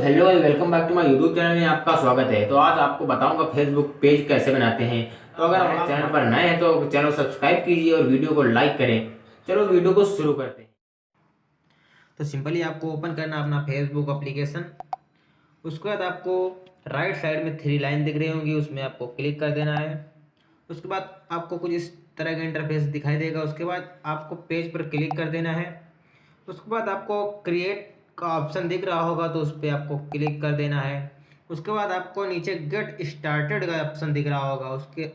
Hello welcome back to my YouTube channel में आपका स्वागत है। तो आज आपको बताऊंगा फेसबुक पेज कैसे बनाते हैं। तो अगर आप चैनल पर नए हैं तो चैनल सब्सक्राइब कीजिए और वीडियो को लाइक करें। चलो वीडियो को शुरू करते हैं। तो सिंपली आपको ओपन करना अपना फेसबुक एप्लीकेशन। उसके बाद आपको राइट साइड में 3 लाइन दिख रही होंगी, उसमें आपको क्लिक कर देना है। उसके बाद आपको कुछ इस तरह का इंटरफेस दिखाई देगा। उसके बाद आपको पेज पर क्लिक कर देना है। उसके बाद आपको क्रिएट का ऑप्शन दिख रहा होगा, तो उस पर आपको क्लिक कर देना है। उसके बाद आपको नीचे गेट स्टार्टेड का ऑप्शन दिख रहा होगा,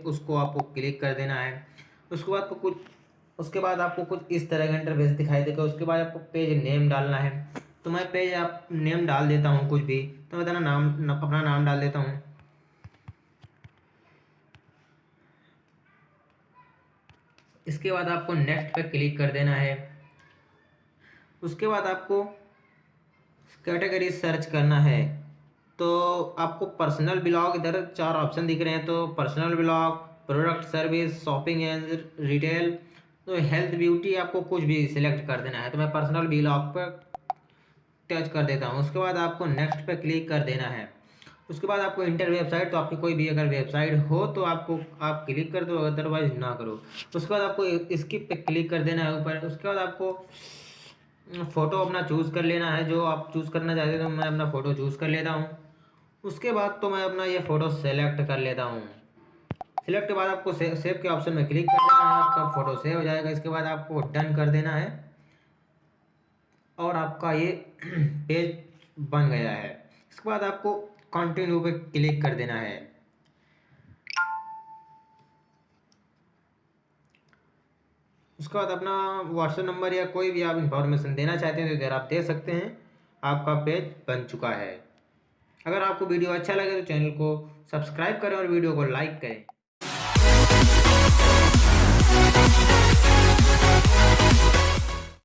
उसको आपको क्लिक कर देना है। उसके बाद आपको कुछ इस तरह का इंटरफेस दिखाई देगा। उसके बाद आपको पेज नेम डालना है। तो मैं पेज आप नेम डाल देता हूँ कुछ भी, तो मैं अपना नाम डाल देता हूँ। इसके बाद आपको नेक्स्ट पे क्लिक कर देना है। उसके बाद आपको कैटेगरी सर्च करना है। तो आपको पर्सनल ब्लॉग इधर 4 ऑप्शन दिख रहे हैं। तो personal blog, product service, shopping and retail, तो हेल्थ ब्यूटी, आपको कुछ भी सिलेक्ट कर देना है। तो मैं पर्सनल ब्लॉग पर टच कर देता हूँ। उसके बाद आपको नेक्स्ट पे क्लिक कर देना है। उसके बाद आपको इंटर वेबसाइट, तो आपकी कोई भी अगर वेबसाइट हो तो आप क्लिक कर दो, अदरवाइज ना करो। उसके बाद आपको स्किप पे क्लिक कर देना है ऊपर। उसके बाद आपको फ़ोटो अपना चूज़ कर लेना है, जो आप चूज़ करना चाहते हैं। तो मैं अपना फ़ोटो चूज़ कर लेता हूँ। उसके बाद तो मैं अपना ये फ़ोटो सेलेक्ट कर लेता हूँ। सिलेक्ट के बाद आपको सेव के ऑप्शन में क्लिक कर देना है, आपका फ़ोटो सेव हो जाएगा। इसके बाद आपको डन कर देना है और आपका ये पेज बन गया है। इसके बाद आपको कंटिन्यू पे क्लिक कर देना है। उसके बाद अपना व्हाट्सएप नंबर या कोई भी आप इंफॉर्मेशन देना चाहते हैं तो इधर आप दे सकते हैं। आपका पेज बन चुका है। अगर आपको वीडियो अच्छा लगे तो चैनल को सब्सक्राइब करें और वीडियो को लाइक करें।